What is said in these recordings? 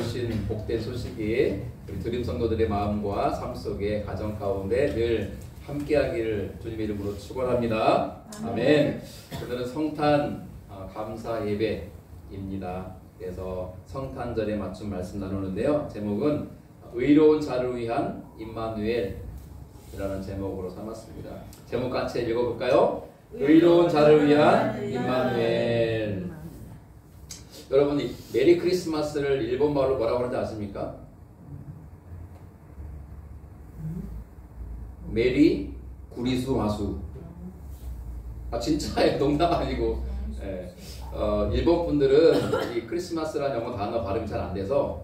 주신 복된 소식이 우리 드림 성도들의 마음과 삶 속에 가정 가운데 늘 함께하기를 주님의 이름으로 축원합니다. 아멘. 오늘은 성탄 감사 예배입니다. 그래서 성탄절에 맞춘 말씀 나누는데요. 제목은 의로운 자를 위한 임마누엘이라는 제목으로 삼았습니다. 제목 같이 읽어볼까요? 의로운 자를 위한 임마누엘. 여러분, 이 메리 크리스마스를 일본말로 뭐라고 하는지 아십니까? 메리 구리수 마수. 진짜예요. 농담 아니고. 예. 일본 분들은 이 크리스마스라는 영어 단어 발음이 잘 안 돼서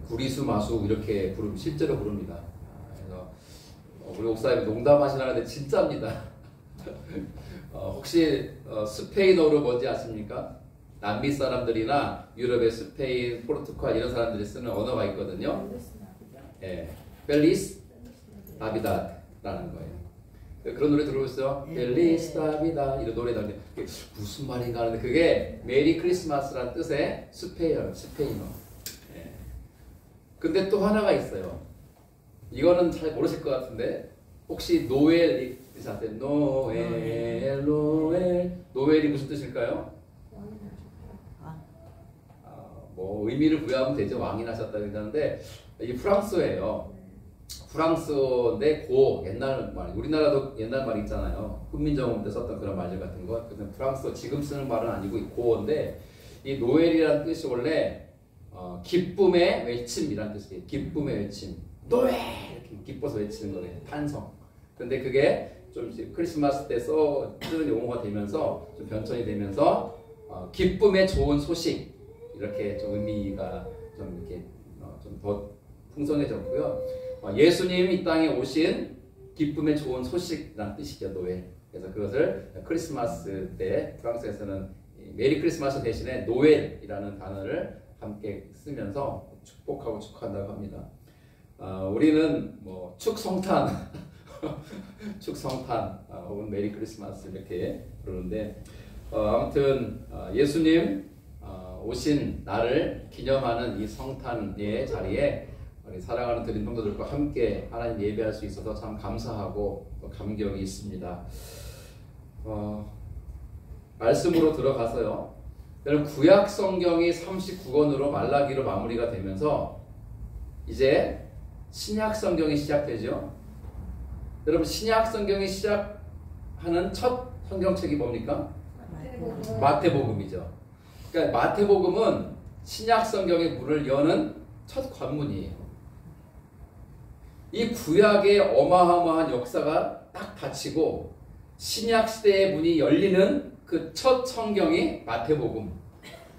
구리수 마수 이렇게 실제로 부릅니다. 그래서 우리 목사님 농담하시라는데 진짜입니다. 혹시 스페인어로 뭔지 아십니까? 남미 사람들이나 유럽의 스페인, 포르투갈 이런 사람들이 쓰는 언어가 있거든요. 예, 펠리스 나비다라는 거예요. 그런 노래 들어보셨어요? 펠리스 나비다 이런 노래 나오는데 무슨 말인가 하는데 그게 메리 크리스마스라는 뜻의 스페인어. 예. 근데 또 하나가 있어요. 이거는 잘 모르실 것 같은데 혹시 노엘이 노엘이 무슨 뜻일까요? 뭐 의미를 부여하면 되죠. 왕이 나셨다 그러는데 이 프랑스어예요. 프랑스어인데 옛날 말, 우리나라도 옛날 말 있잖아요. 훈민정음 때 썼던 그런 말들 같은 거. 근데 프랑스어 지금 쓰는 말은 아니고 고어인데 이 노엘이라는 뜻이 원래 기쁨의 외침이라는 뜻이에요. 기쁨의 외침. 노엘 이렇게 기뻐서 외치는 거예요. 탄성. 근데 그게 좀 크리스마스 때 쓰는 용어가 되면서 좀 변천이 되면서 기쁨의 좋은 소식. 이렇게 좀 의미가 좀 이렇게 좀 더 풍성해졌고요. 예수님이 이 땅에 오신 기쁨의 좋은 소식이라는 뜻이죠, 노엘. 그래서 그것을 크리스마스 때 프랑스에서는 메리 크리스마스 대신에 노엘이라는 단어를 함께 쓰면서 축복하고 축하한다고 합니다. 우리는 뭐 축성탄, 축성탄 혹은 메리 크리스마스 이렇게 부르는데 아무튼 예수님 오신 날을 기념하는 이 성탄의 자리에 우리 사랑하는 드림 성도들과 함께 하나님 예배할 수 있어서 참 감사하고 또 감격이 있습니다. 말씀으로 들어가서요. 여러분 구약 성경이 39권으로 말라기로 마무리가 되면서 이제 신약 성경이 시작되죠. 여러분 신약 성경이 시작하는 첫 성경책이 뭡니까? 마태복음이죠. 그러니까 마태복음은 신약 성경의 문을 여는 첫 관문이에요. 이 구약의 어마어마한 역사가 딱 닫히고 신약 시대의 문이 열리는 그 첫 성경이 마태복음.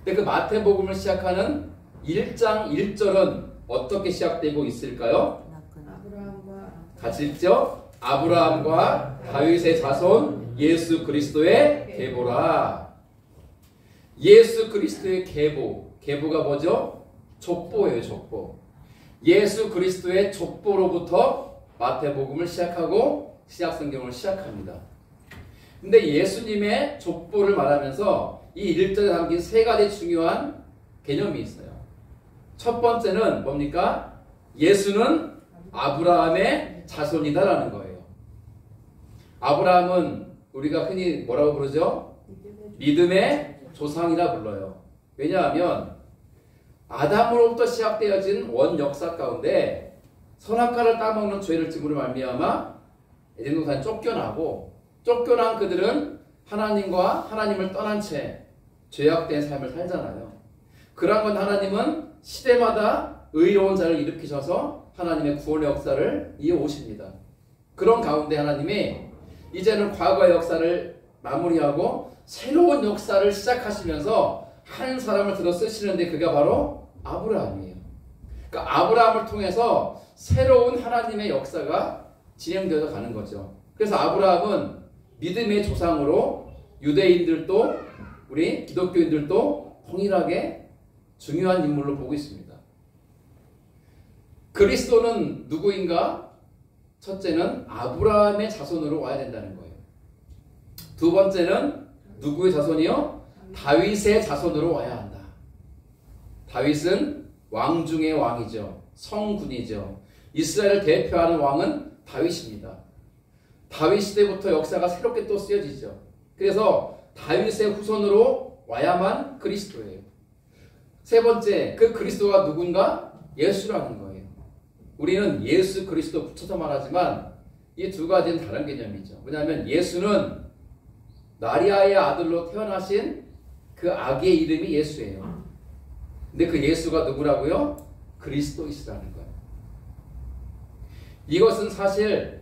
근데 그 마태복음을 시작하는 1장 1절은 어떻게 시작되고 있을까요? 같이 읽죠? 아브라함과 다윗의 자손 예수 그리스도의 계보라. 예수 그리스도의 계보가 뭐죠? 족보예요, 족보. 예수 그리스도의 족보로부터 마태복음을 시작하고 신약성경을 시작합니다. 근데 예수님의 족보를 말하면서 이 1절에 담긴 세 가지 중요한 개념이 있어요. 첫 번째는 뭡니까? 예수는 아브라함의 자손이다라는 거예요. 아브라함은 우리가 흔히 뭐라고 부르죠? 믿음의 조상이라 불러요. 왜냐하면 아담으로부터 시작되어진 원 역사 가운데 선악과를 따먹는 죄를 지므로 말미암아 에덴 동산에 쫓겨난 그들은 하나님과 하나님을 떠난 채 죄악된 삶을 살잖아요. 그런 건 하나님은 시대마다 의로운 자를 일으키셔서 하나님의 구원의 역사를 이어오십니다. 그런 가운데 하나님이 이제는 과거의 역사를 마무리하고 새로운 역사를 시작하시면서 한 사람을 들어 쓰시는데 그가 바로 아브라함이에요. 그러니까 아브라함을 통해서 새로운 하나님의 역사가 진행되어 가는 거죠. 그래서 아브라함은 믿음의 조상으로 유대인들도 우리 기독교인들도 동일하게 중요한 인물로 보고 있습니다. 그리스도는 누구인가? 첫째는 아브라함의 자손으로 와야 된다는 거예요. 두 번째는 누구의 자손이요? 다윗의 자손으로 와야 한다. 다윗은 왕 중의 왕이죠. 성군이죠. 이스라엘을 대표하는 왕은 다윗입니다. 다윗 시대부터 역사가 새롭게 또 쓰여지죠. 그래서 다윗의 후손으로 와야만 그리스도예요. 세 번째, 그 그리스도가 누군가? 예수라는 거예요. 우리는 예수 그리스도 붙여서 말하지만 이 두 가지는 다른 개념이죠. 왜냐하면 예수는 마리아의 아들로 태어나신 그 아기의 이름이 예수예요. 근데 그 예수가 누구라고요? 그리스도이시라는 거예요. 이것은 사실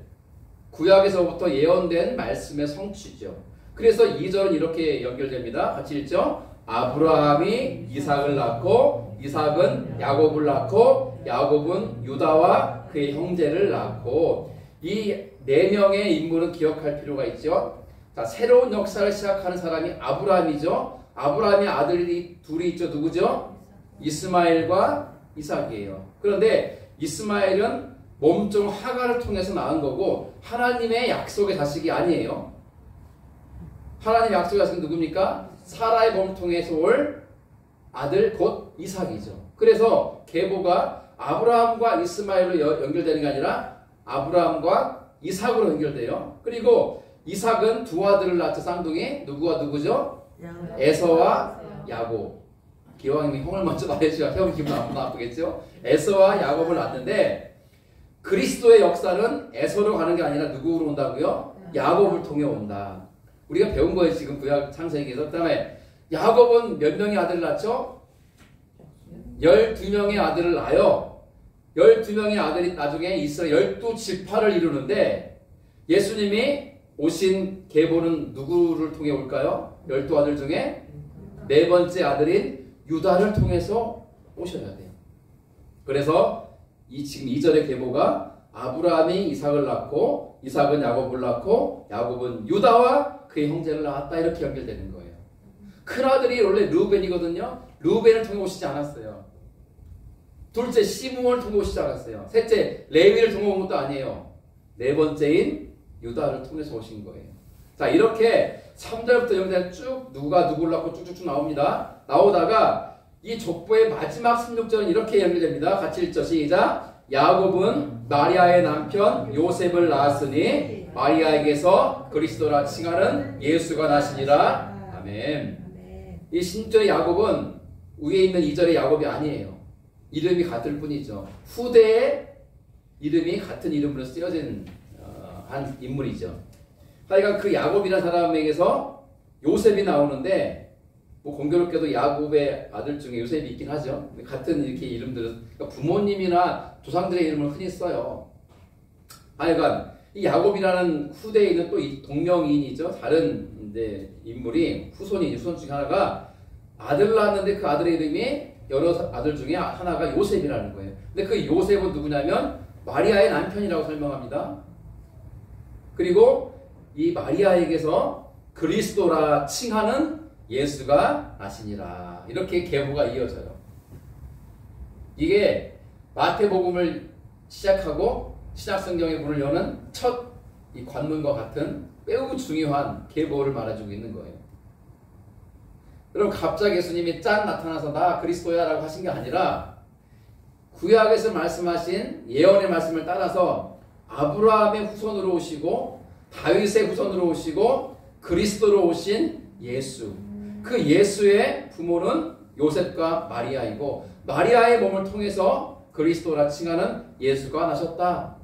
구약에서부터 예언된 말씀의 성취죠. 그래서 2절은 이렇게 연결됩니다. 같이 읽죠. 아브라함이 이삭을 낳고 이삭은 야곱을 낳고 야곱은 유다와 그의 형제를 낳고 이 네 명의 인물은 기억할 필요가 있죠. 자, 새로운 역사를 시작하는 사람이 아브라함이죠. 아브라함의 아들이 둘이 있죠. 누구죠? 이스마엘과 이삭이에요. 그런데 이스마엘은 몸종 하가를 통해서 낳은 거고 하나님의 약속의 자식이 아니에요. 하나님의 약속의 자식은 누굽니까? 사라의 몸 통해서 올 아들 곧 이삭이죠. 그래서 계보가 아브라함과 이스마엘로 연결되는 게 아니라 아브라함과 이삭으로 연결돼요. 그리고 이삭은 두 아들을 낳죠. 쌍둥이. 누구와 누구죠? 에서와 야곱. 기왕이면 형을 먼저 말해줘야 형 기분 안 나쁘겠죠? 에서와 야곱을 낳았는데 그리스도의 역사는 에서로 가는 게 아니라 누구로 온다고요? 야곱을 통해 온다. 우리가 배운 거예요. 지금 구약 창세기에서. 그 다음에 야곱은 몇 명의 아들을 낳죠? 12명의 아들을 낳아요. 12명의 아들이 나중에 이스라엘 12지파를 이루는데 예수님이 오신 계보는 누구를 통해 올까요? 12아들 중에 네 번째 아들인 유다를 통해서 오셔야 돼요. 그래서 지금 2절의 계보가 아브라함이 이삭을 낳고 이삭은 야곱을 낳고 야곱은 유다와 그의 형제를 낳았다. 이렇게 연결되는 거예요. 큰아들이 원래 르우벤이거든요. 르우벤을 통해 오시지 않았어요. 둘째 시므온을 통해 오시지 않았어요. 셋째 레위를 통해 온 것도 아니에요. 네 번째인 유다를 통해서 오신 거예요. 자, 이렇게 3절부터 여기까지 쭉 누가 누구를 낳고 쭉쭉쭉 나옵니다. 나오다가 이 족보의 마지막 16절은 이렇게 연결됩니다. 같이 읽죠. 시작. 야곱은 마리아의 남편 요셉을 낳았으니 마리아에게서 그리스도라 칭하는 예수가 나시니라. 아멘. 이 신절의 야곱은 위에 있는 2절의 야곱이 아니에요. 이름이 같을 뿐이죠. 후대에 이름이 같은 이름으로 쓰여진 한 인물이죠. 하여간 그 야곱이라는 사람에게서 요셉이 나오는데 뭐 공교롭게도 야곱의 아들 중에 요셉이 있긴 하죠. 같은 이렇게 이름들은 그러니까 부모님이나 조상들의 이름을 흔히 써요. 하여간 이 야곱이라는 후대에 있는 또 이 동명이인이죠. 다른 이제 인물이 후손 중에 하나가 아들을 낳았는데 그 아들의 이름이 여러 아들 중에 하나가 요셉이라는 거예요. 근데 그 요셉은 누구냐면 마리아의 남편이라고 설명합니다. 그리고 이 마리아에게서 그리스도라 칭하는 예수가 나시니라. 이렇게 계보가 이어져요. 이게 마태복음을 시작하고 신약성경의 문을 여는 첫 이 관문과 같은 매우 중요한 계보를 말해주고 있는 거예요. 여러분 갑자기 예수님이 짠 나타나서 나 그리스도야 라고 하신 게 아니라 구약에서 말씀하신 예언의 말씀을 따라서 아브라함의 후손으로 오시고 다윗의 후손으로 오시고 그리스도로 오신 예수. 그 예수의 부모는 요셉과 마리아이고 마리아의 몸을 통해서 그리스도라 칭하는 예수가 나셨다.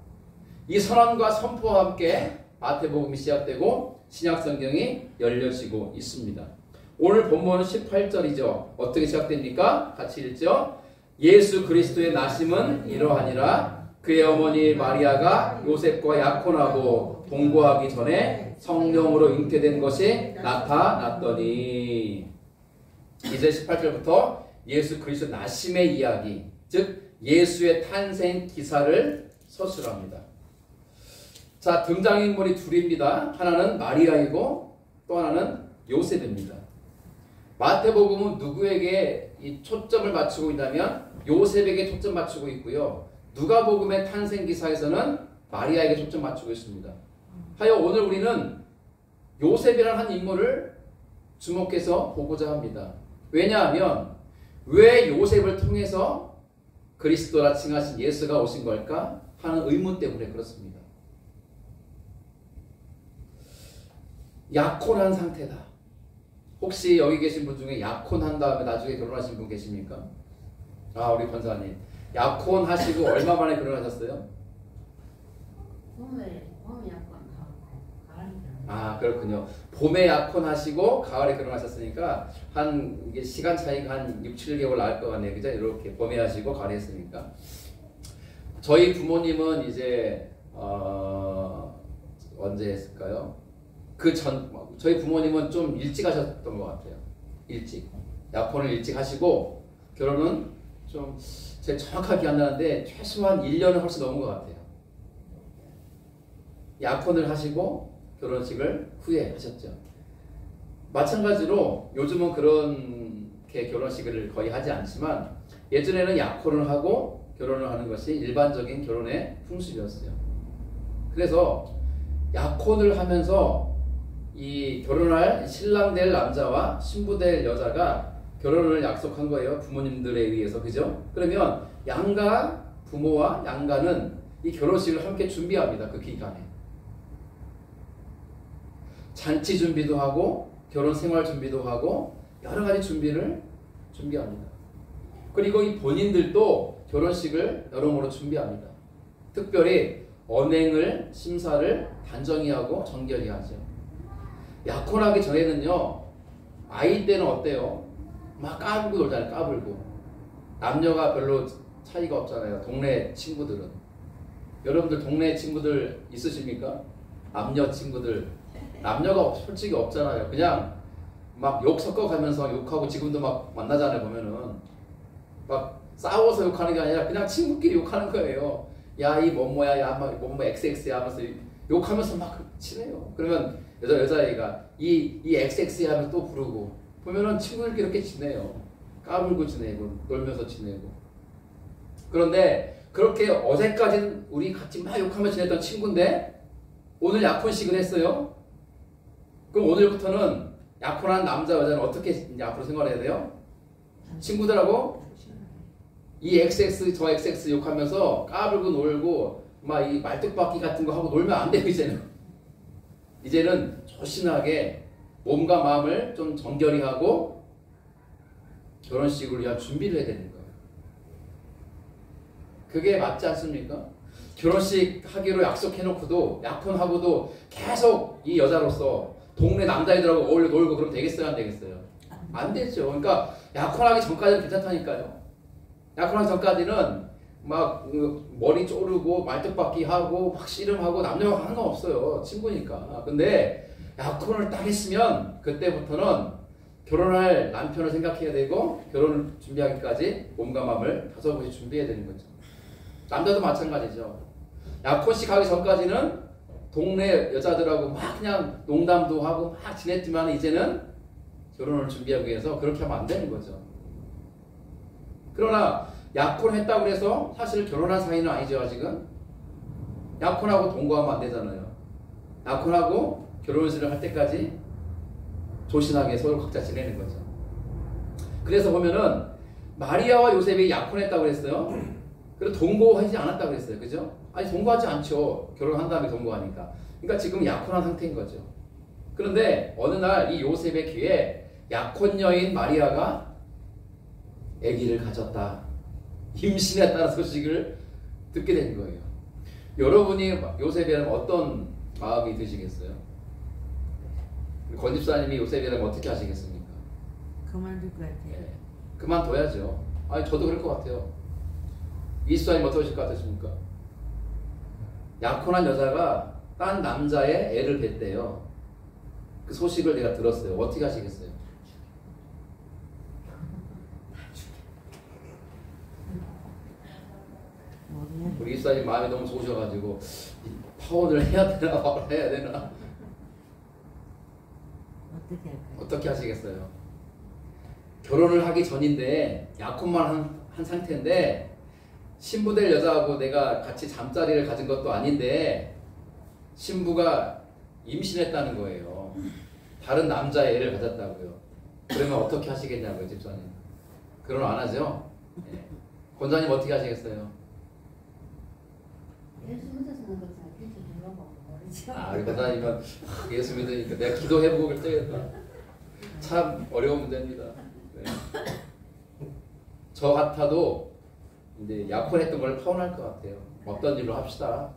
이 선언과 선포와 함께 마태복음이 시작되고 신약성경이 열려지고 있습니다. 오늘 본문은 18절이죠. 어떻게 시작됩니까? 같이 읽죠. 예수 그리스도의 나심은 이러하니라. 그의 어머니 마리아가 요셉과 약혼하고 동거하기 전에 성령으로 잉태된 것이 나타났더니. 이제 18절부터 예수 그리스도 나심의 이야기, 즉 예수의 탄생 기사를 서술합니다. 자, 등장인물이 둘입니다. 하나는 마리아이고 또 하나는 요셉입니다. 마태복음은 누구에게 이 초점을 맞추고 있냐면 요셉에게 초점 맞추고 있고요. 누가복음의 탄생 기사에서는 마리아에게 초점 맞추고 있습니다. 하여 오늘 우리는 요셉이라는 한 인물을 주목해서 보고자 합니다. 왜냐하면 왜 요셉을 통해서 그리스도라 칭하신 예수가 오신 걸까 하는 의문 때문에 그렇습니다. 약혼한 상태다. 혹시 여기 계신 분 중에 약혼한 다음에 나중에 결혼하신 분 계십니까? 아, 우리 권사님. 약혼하시고 얼마 만에 결혼하셨어요? 봄에 약간 가을에 아, 그렇군요. 봄에 약혼하시고 가을에 결혼하셨으니까 한 이게 시간 차이가 한 6, 7개월 나을 것 같네요. 그죠? 이렇게 봄에 하시고 가을에 했으니까. 저희 부모님은 이제 언제 했을까요? 저희 부모님은 좀 일찍 하셨던 것 같아요. 일찍. 약혼을 일찍 하시고 결혼은 좀 제가 정확하게 기억 안 나는데 최소한 1년은 훨씬 넘은 것 같아요. 약혼을 하시고 결혼식을 후에 하셨죠. 마찬가지로 요즘은 그렇게 결혼식을 거의 하지 않지만 예전에는 약혼을 하고 결혼을 하는 것이 일반적인 결혼의 풍습이었어요. 그래서 약혼을 하면서 이 결혼할 신랑 될 남자와 신부 될 여자가 결혼을 약속한 거예요. 부모님들에 의해서. 그죠? 그러면 양가 부모와 양가는 이 결혼식을 함께 준비합니다. 그 기간에. 잔치 준비도 하고 결혼 생활 준비도 하고 여러 가지 준비합니다. 그리고 이 본인들도 결혼식을 여러모로 준비합니다. 특별히 언행을 심사를 단정히 하고 정결히 하죠. 약혼하기 전에는요, 아이 때는 어때요? 막 까불고 놀잖아요. 까불고. 남녀가 별로 차이가 없잖아요. 동네 친구들은. 여러분들 동네 친구들 있으십니까? 남녀 친구들. 남녀가 솔직히 없잖아요. 그냥 막 욕 섞어가면서 욕하고 지금도 막 만나잖아요. 보면은 막 싸워서 욕하는 게 아니라 그냥 친구끼리 욕하는 거예요. 야, 이 뭐뭐야, 야, 막 뭐뭐 XX야 하면서 욕하면서 막 친해요. 그러면 여자애가 이 XX야 하면서 또 부르고 보면은 친구들끼리 이렇게 지내요. 까불고 지내고 놀면서 지내고. 그런데 그렇게 어제까지는 우리 같이 막 욕하면서 지냈던 친구인데 오늘 약혼식을 했어요. 그럼 오늘부터는 약혼한 남자 여자는 어떻게 이제 앞으로 생활해야 돼요? 친구들하고 이 XX 저 XX 욕하면서 까불고 놀고 막 이 말뚝박기 같은 거 하고 놀면 안 돼요. 이제는 조신하게 몸과 마음을 좀 정결히 하고 결혼식을 위한 준비를 해야 되는 거예요. 그게 맞지 않습니까? 결혼식 하기로 약속해놓고도 약혼하고도 계속 이 여자로서 동네 남자애들하고 어울려 놀고 그러면 되겠어요? 안 되겠어요? 안 되죠. 그러니까 약혼하기 전까지는 괜찮다니까요. 약혼하기 전까지는 막 머리 쪼르고 말뚝박기 하고 막 씨름하고 남녀가 하는 거 없어요. 친구니까. 근데 약혼을 딱 했으면 그때부터는 결혼할 남편을 생각해야 되고 결혼을 준비하기까지 몸과 마음을 다섯번씩 준비해야 되는 거죠. 남자도 마찬가지죠. 약혼식 하기 전까지는 동네 여자들하고 막 그냥 농담도 하고 막 지냈지만 이제는 결혼을 준비하기 위해서 그렇게 하면 안 되는 거죠. 그러나 약혼했다고 해서 사실 결혼한 사이는 아니죠. 아직은. 약혼하고 동거하면 안 되잖아요. 약혼하고 결혼식을 할 때까지 조신하게 서로 각자 지내는 거죠. 그래서 보면은 마리아와 요셉이 약혼했다고 그랬어요. 그리고 동거하지 않았다고 그랬어요. 그죠? 아니 동거하지 않죠. 결혼한 다음에 동거하니까. 그러니까 지금 약혼한 상태인 거죠. 그런데 어느 날 이 요셉의 귀에 약혼 여인 마리아가 아기를 가졌다. 임신했다는 소식을 듣게 된 거예요. 여러분이 요셉이라면 어떤 마음이 드시겠어요? 권 집사님이 요셉이라면 어떻게 하시겠습니까? 그만둘 것 같아요. 네, 그만둬야죠. 아니 저도 그럴 것 같아요. 이 집사님 어떠실 것 같으십니까? 약혼한 여자가 딴 남자의 애를 뱄대요. 그 소식을 내가 들었어요. 어떻게 하시겠어요? 우리 집사님 마음이 너무 좋으셔가지고 파혼을 해야 되나 말을 해야 되나 어떻게 할까요? 어떻게 하시겠어요? 결혼을 하기 전인데 약혼만 한 상태인데 신부될 여자하고 내가 같이 잠자리를 가진 것도 아닌데 신부가 임신했다는 거예요. 다른 남자의 애를 가졌다고요. 그러면 어떻게 하시겠냐고요, 집사님. 결혼 안 하죠? 네. 권사님 어떻게 하시겠어요? 예수 믿어서는 그렇잖아. 진짜 들어보고 모르죠. 우리 권사님은 예수 믿으니까 내가 기도해보고 그랬겠다. 참 어려운 문제입니다. 네. 저 같아도 이제 약혼했던 걸 파혼할 것 같아요. 어떤 일로 합시다.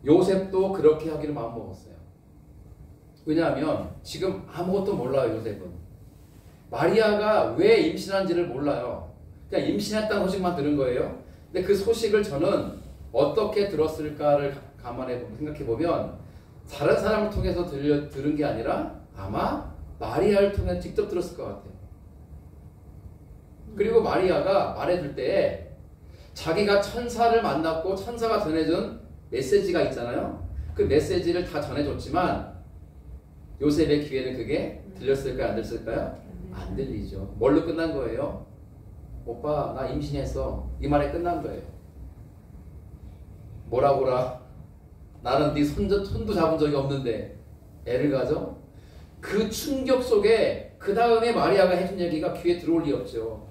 요셉도 그렇게 하기를 마음먹었어요. 왜냐하면 지금 아무것도 몰라요. 요셉은 마리아가 왜 임신한지를 몰라요. 그냥 임신했다는 소식만 들은 거예요. 근데 그 소식을 저는 어떻게 들었을까를 생각해보면 다른 사람을 통해서 들은 게 아니라 아마 마리아를 통해 직접 들었을 것 같아요. 그리고 마리아가 말해줄 때 자기가 천사를 만났고 천사가 전해준 메시지가 있잖아요. 그 메시지를 다 전해줬지만 요셉의 귀에는 그게 들렸을까요? 안 들렸을까요? 안 들리죠. 뭘로 끝난 거예요? 오빠 나 임신했어. 이 말에 끝난 거예요. 뭐라고라? 나는 네 손도 잡은 적이 없는데 애를 가져? 그 충격 속에 그 다음에 마리아가 해준 얘기가 귀에 들어올 리 없죠.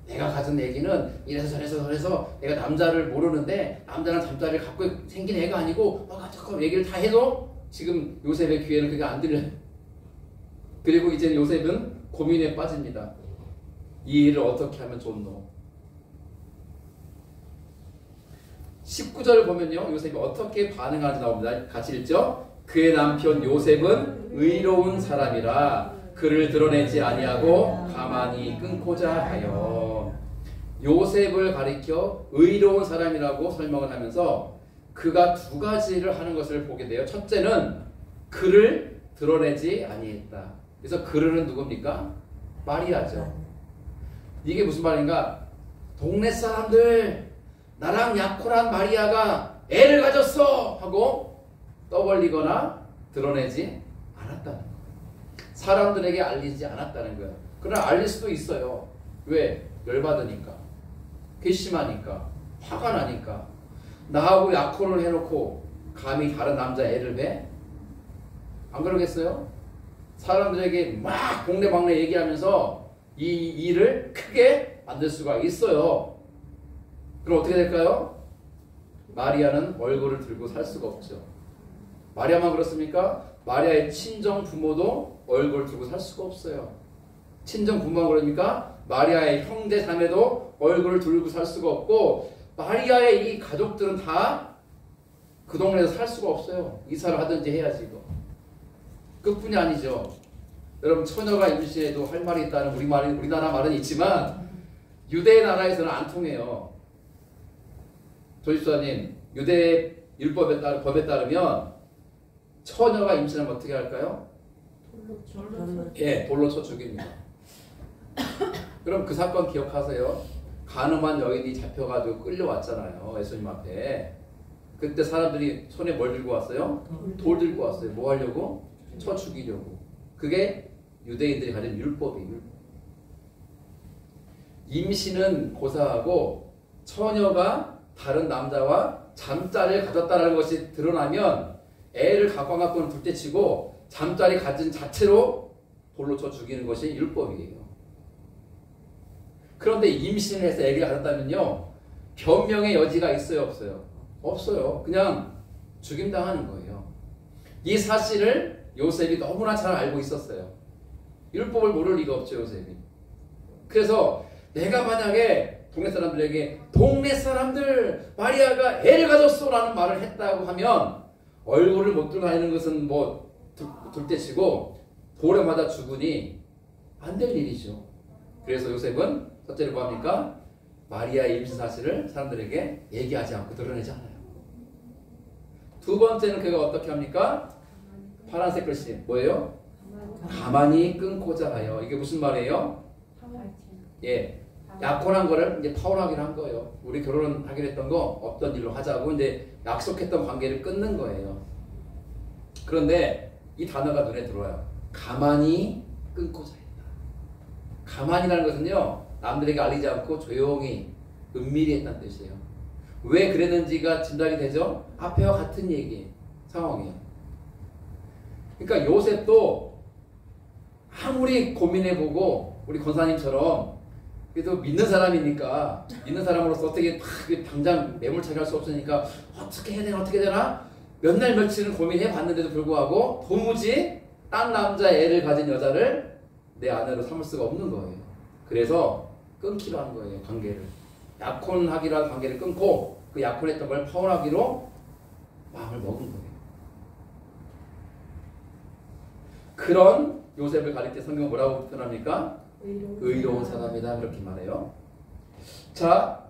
내가 가진 얘기는 이래서 저래서 내가 남자를 모르는데 남자랑 잠자리를 갖고 생긴 애가 아니고 잠깐 얘기를 다 해도 지금 요셉의 귀에는 그게 안 들려요. 그리고 이제 요셉은 고민에 빠집니다. 이 일을 어떻게 하면 좋노? 19절을 보면요. 요셉이 어떻게 반응하는지 나옵니다. 같이 읽죠. 그의 남편 요셉은 의로운 사람이라 그를 드러내지 아니하고 가만히 끊고자 하여. 요셉을 가리켜 의로운 사람이라고 설명을 하면서 그가 두 가지를 하는 것을 보게 돼요. 첫째는 그를 드러내지 아니했다. 그래서 그를 누굽니까? 마리아죠. 이게 무슨 말인가? 동네 사람들 나랑 약혼한 마리아가 애를 가졌어 하고 떠벌리거나 드러내지 않았다는 거예요. 사람들에게 알리지 않았다는 거예요. 그러나 알릴 수도 있어요. 왜? 열받으니까, 괘씸하니까, 화가 나니까. 나하고 약혼을 해놓고 감히 다른 남자 애를 배? 안 그러겠어요? 사람들에게 막 동네방네 얘기하면서 이 일을 크게 만들 수가 있어요. 그럼 어떻게 될까요? 마리아는 얼굴을 들고 살 수가 없죠. 마리아만 그렇습니까? 마리아의 친정 부모도 얼굴을 들고 살 수가 없어요. 친정 부모가 그러니까 마리아의 형제 자매도 얼굴을 들고 살 수가 없고 마리아의 이 가족들은 다 그 동네에서 살 수가 없어요. 이사를 하든지 해야지 이거. 그뿐이 아니죠. 여러분 처녀가 임신해도 할 말이 있다는 우리나라 말은 있지만 유대 나라에서는 안 통해요. 조집사님, 유대 법에 따르면 처녀가 임신하면 어떻게 할까요? 돌로 쳐 죽입니다. 그럼 그 사건 기억하세요? 간음한 여인이 잡혀가지고 끌려왔잖아요. 예수님 앞에. 그때 사람들이 손에 뭘 들고 왔어요? 돌 들고 왔어요. 뭐 하려고? 쳐 죽이려고. 그게 유대인들이 가진 율법이에요. 임신은 고사하고 처녀가 다른 남자와 잠자리를 가졌다는 것이 드러나면 애를 갖고는 둘째치고 잠자리 가진 자체로 돌로 쳐 죽이는 것이 율법이에요. 그런데 임신을 해서 애를 가졌다면요, 변명의 여지가 있어요, 없어요? 없어요. 그냥 죽임당하는 거예요. 이 사실을 요셉이 너무나 잘 알고 있었어요. 율법을 모를 리가 없죠, 요셉이. 그래서 내가 만약에 동네 사람들에게 동네 사람들 마리아가 애를 가졌어 라는 말을 했다고 하면 얼굴을 못 들고 다니는 것은 뭐 둘째치고 돌에 맞아 죽으니 안 될 일이죠. 그래서 요셉은 첫째로 뭐 합니까? 마리아의 임신 사실을 사람들에게 얘기하지 않고 드러내지 않아요. 두 번째는 그가 어떻게 합니까? 파란색 글씨 뭐예요? 가만히 끊고자 하여. 이게 무슨 말이에요? 예, 약혼한 거를 이제 파혼하기로 한 거예요. 우리 결혼하기로 했던 거 없던 일로 하자고 이제 약속했던 관계를 끊는 거예요. 그런데 이 단어가 눈에 들어와요. 가만히 끊고자 했다. 가만히라는 것은요, 남들에게 알리지 않고 조용히 은밀히 했다는 뜻이에요. 왜 그랬는지가 진단이 되죠? 앞에와 같은 얘기 상황이에요. 그러니까 요셉도 아무리 고민해보고 우리 권사님처럼 그래도 믿는 사람이니까 믿는 사람으로서 어떻게 당장 매몰차게 할 수 없으니까 어떻게 해야 되나 어떻게 되나 몇 날 며칠은 고민해 봤는데도 불구하고 도무지 딴 남자 애를 가진 여자를 내 아내로 삼을 수가 없는 거예요. 그래서 끊기로 한 거예요. 관계를. 약혼하기로 한 관계를 끊고 그 약혼했던 걸 파혼하기로 마음을 먹은 거예요. 그런 요셉을 가릴 때 성경은 뭐라고 표현합니까? 의로운 사람이다 그렇게 말해요. 자,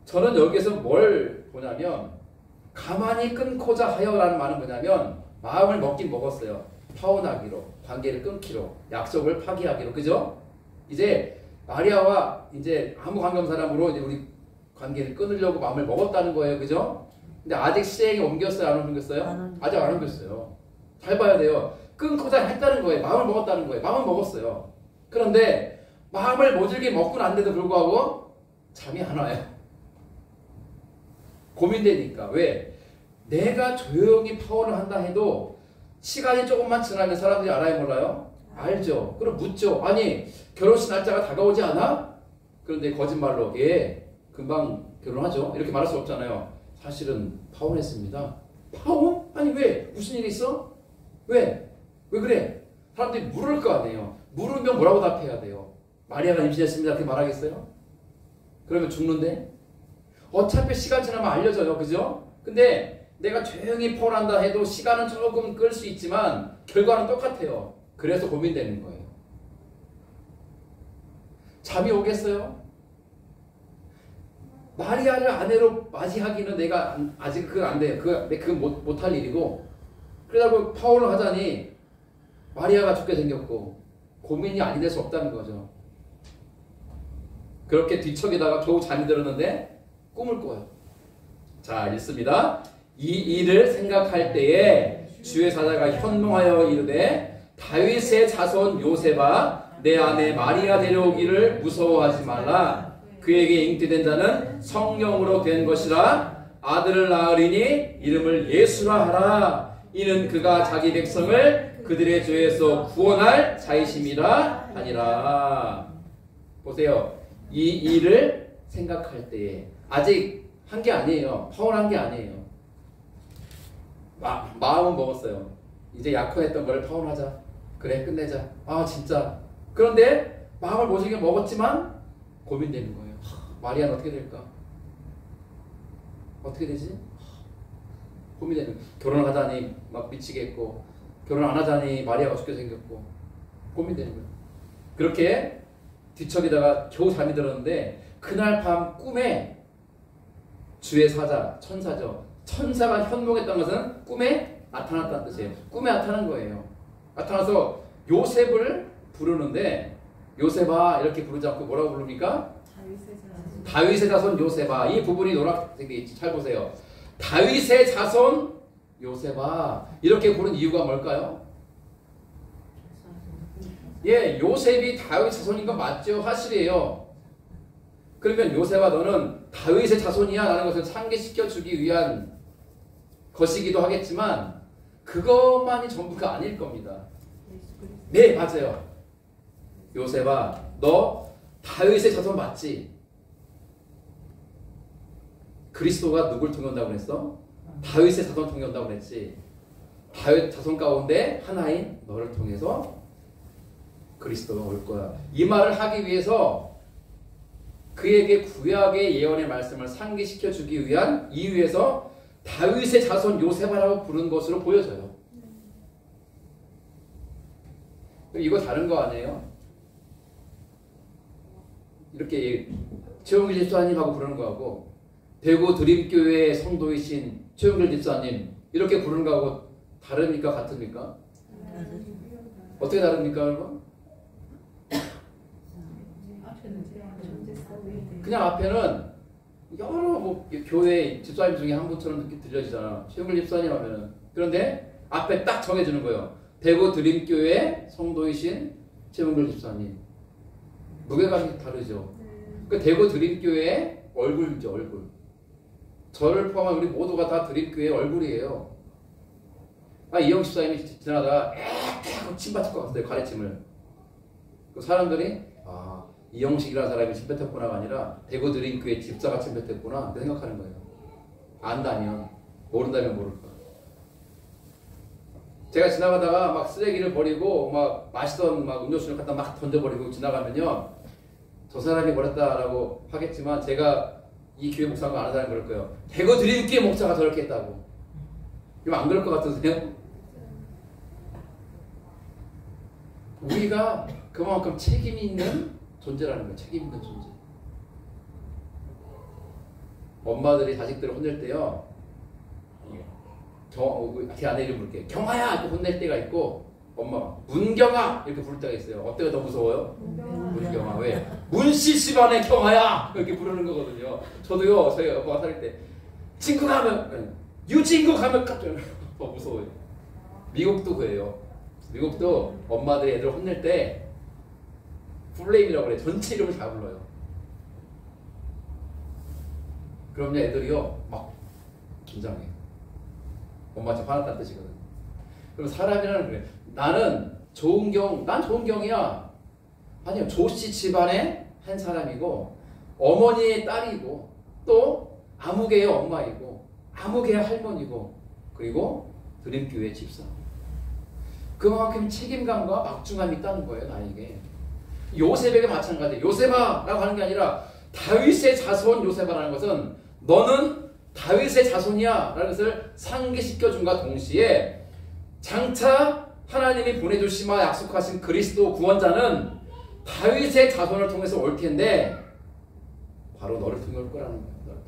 저는 여기에서 뭘 보냐면 가만히 끊고자 하여라는 말은 뭐냐면 마음을 먹긴 먹었어요. 파혼하기로, 관계를 끊기로, 약속을 파기하기로, 그죠? 이제 마리아와 이제 아무 관계없는 사람으로 이제 우리 관계를 끊으려고 마음을 먹었다는 거예요, 그죠? 근데 아직 시행에 옮겼어요, 안 옮겼어요? 아직 안 옮겼어요. 잘 봐야 돼요. 끊고자 했다는 거예요. 마음을 먹었다는 거예요. 마음을 먹었어요. 그런데 마음을 모질게 먹고 난데도 불구하고 잠이 안 와요. 고민되니까. 왜? 내가 조용히 파혼을 한다 해도 시간이 조금만 지나면 사람들이 알아요 몰라요? 알죠. 그럼 묻죠. 아니 결혼식 날짜가 다가오지 않아? 그런데 거짓말로 예 금방 결혼하죠. 이렇게 말할 수 없잖아요. 사실은 파혼했습니다. 파혼? 아니 왜? 무슨 일이 있어? 왜? 왜 그래? 사람들이 물을 거 아니에요. 물으면 뭐라고 답해야 돼요? 마리아가 임신했습니다. 그렇게 말하겠어요? 그러면 죽는데? 어차피 시간 지나면 알려져요. 그죠? 근데 내가 조용히 파혼한다 해도 시간은 조금 끌 수 있지만 결과는 똑같아요. 그래서 고민되는 거예요. 잠이 오겠어요? 마리아를 아내로 맞이하기는 내가 아직 그건 안 돼요. 그건 못할 일이고 그러다가 파혼을 하자니 마리아가 죽게 생겼고 고민이 아니 될 수 없다는 거죠. 그렇게 뒤척이다가 겨우 잠이 들었는데 꿈을 꿔요. 자, 읽습니다. 이 일을 생각할 때에 주의 사자가 현몽하여 이르되 다윗의 자손 요셉아 내 아내 마리아 데려오기를 무서워하지 말라. 그에게 잉태된 자는 성령으로 된 것이라. 아들을 낳으리니 이름을 예수라 하라. 이는 그가 자기 백성을 그들의 죄에서 구원할 자이심이라 하니라. 보세요. 이 일을 생각할 때에 아직 한 게 아니에요. 파혼한 게 아니에요. 마음은 먹었어요. 이제 약혼했던 걸 파혼하자. 그래 끝내자. 아 진짜. 그런데 마음을 모시게 먹었지만 고민되는 거예요. 마리아는 어떻게 될까? 어떻게 되지? 고민되는 거예요. 결혼하자니 막 미치겠고 결혼 안 하자니 마리아가 죽게 생겼고 고민되는 거예요. 그렇게 뒤척이다가 겨우 잠이 들었는데 그날 밤 꿈에 주의 사자, 천사죠. 천사가 현몽했던 것은 꿈에 나타났다는 뜻이에요. 꿈에 나타난 거예요. 나타나서 요셉을 부르는데 요셉아 이렇게 부르지 않고 뭐라고 부릅니까? 다윗의 자손 요셉아. 이 부분이 노란색이 있지. 잘 보세요. 다윗의 자손 요셉아 이렇게 부른 이유가 뭘까요? 예, 요셉이 다윗의 자손인 건 맞죠? 사실이에요. 그러면 요셉아 너는 다윗의 자손이야 라는 것을 상기시켜주기 위한 것이기도 하겠지만 그것만이 전부가 아닐 겁니다. 네, 맞아요. 요셉아 너 다윗의 자손 맞지? 그리스도가 누굴 통해 온다고 그랬어? 다윗의 자손 통해 온다고 그랬지. 다윗 자손 가운데 하나인 너를 통해서 그리스도가 올 거야. 이 말을 하기 위해서 그에게 구약의 예언의 말씀을 상기시켜 주기 위한 이유에서 다윗의 자손 요셉아라고 부른 것으로 보여져요. 이거 다른 거 아니에요? 이렇게 최용길 집사님하고 부르는 거하고 대구 드림교회 성도이신 최용길 집사님 이렇게 부르는 거하고 다릅니까? 같습니까? 어떻게 다릅니까? 여러분? 그냥 앞에는 여러 교회 집사님 중에 한 분처럼 이렇게 들려지잖아. 최용길 집사님 하면은. 그런데 앞에 딱 정해주는 거예요. 대구 드림교회 성도이신 최용길 집사님. 무게감이 다르죠. 그 대구 드림교회 얼굴이죠, 얼굴. 저를 포함한 우리 모두가 다 드림교회 얼굴이에요. 이영 집사님이 지나다가 에이 하고 침 받을 것 같았어요, 가래침을. 그 사람들이 이영식이라는 사람이 침뱉었구나가 아니라 대구 드링크의 집사가 침뱉었구나 생각하는 거예요. 안다면, 모른다면 모를까. 제가 지나가다가 막 쓰레기를 버리고 막 마시던 막 음료수를 갖다 막 던져버리고 지나가면요, 저 사람이 버렸다라고 하겠지만 제가 이 교회 목사가 아는 사람이 그럴 거예요. 대구 드림교회 목사가 저렇게 했다고. 그럼 안 그럴 것 같으세요? 우리가 그만큼 책임이 있는 존재라는 거예요. 책임 있는 존재. 엄마들이 자식들을 혼낼 때요, 제 아내 이름 부를게요. 경아야! 이렇게 혼낼 때가 있고, 엄마가 문경아! 이렇게 부를 때가 있어요. 어때가 더 무서워요? 문경아. 왜? 문씨 집안의 경아야! 이렇게 부르는 거거든요. 저도요, 저희 아빠가 살릴 때 친구가 하면, 유친구 가면 깜짝 더 무서워요. 미국도 그래요. 미국도 엄마들이 애들 혼낼 때 풀네임이라고 그래요. 전체 이름을 다 불러요. 그러면 애들이요, 막 긴장해요. 엄마 진짜 화났다는 뜻이거든요. 그럼 사람이라는 그래. 나는 난 좋은 경이야. 아니요, 조씨 집안의 한 사람이고, 어머니의 딸이고, 또 아무개의 엄마이고, 아무개의 할머니고, 그리고 드림교회 집사. 그만큼 책임감과 막중함이 있다는 거예요, 나에게. 요셉에게 마찬가지예요. 요셉아라고 하는 게 아니라 다윗의 자손 요셉아라는 것은 너는 다윗의 자손이야 라는 것을 상기시켜준과 동시에 장차 하나님이 보내주시마 약속하신 그리스도 구원자는 다윗의 자손을 통해서 올 텐데 바로 너를 통해 올 거라는 거예요.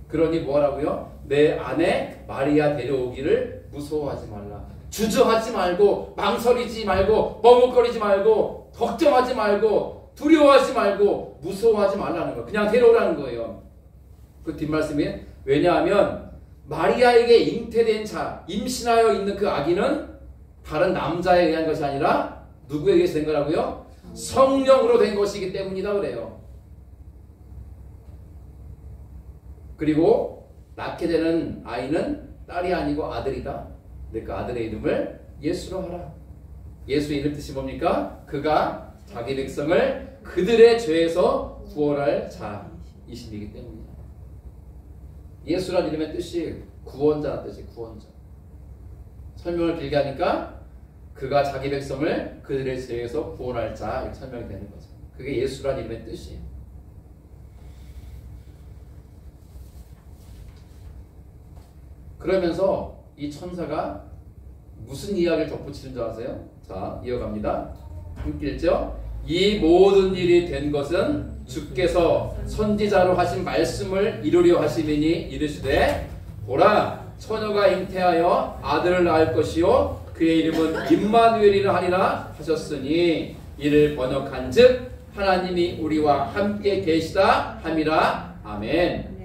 그러니 뭐라고요? 내 아내 마리아 데려오기를 무서워하지 말라. 주저하지 말고, 망설이지 말고, 머뭇거리지 말고, 걱정하지 말고, 두려워하지 말고, 무서워하지 말라는 거예요. 그냥 데려오라는 거예요. 그 뒷말씀이, 왜냐하면 마리아에게 잉태된 자, 임신하여 있는 그 아기는 다른 남자에 의한 것이 아니라 누구에게 된 거라고요? 성령으로 된 것이기 때문이다 그래요. 그리고 낳게 되는 아이는 딸이 아니고 아들이다. 근데 그 아들의 이름을 예수로 하라. 예수의 이름 뜻이 뭡니까? 그가 자기 백성을 그들의 죄에서 구원할 자이심이기 때문이다. 예수란 이름의 뜻이 구원자라는 뜻이에요. 구원자. 설명을 길게 하니까 그가 자기 백성을 그들의 죄에서 구원할 자 이렇게 설명이 되는 거죠. 그게 예수란 이름의 뜻이에요. 그러면서 이 천사가 무슨 이야기를 덧붙이는 줄 아세요? 자, 이어갑니다. 함께 읽죠? 이 모든 일이 된 것은 주께서 선지자로 하신 말씀을 이루려 하심이니 이르시되 보라 처녀가 잉태하여 아들을 낳을 것이요 그의 이름은 임마누엘이라 하리라 하셨으니 이를 번역한즉 하나님이 우리와 함께 계시다 함이라. 아멘.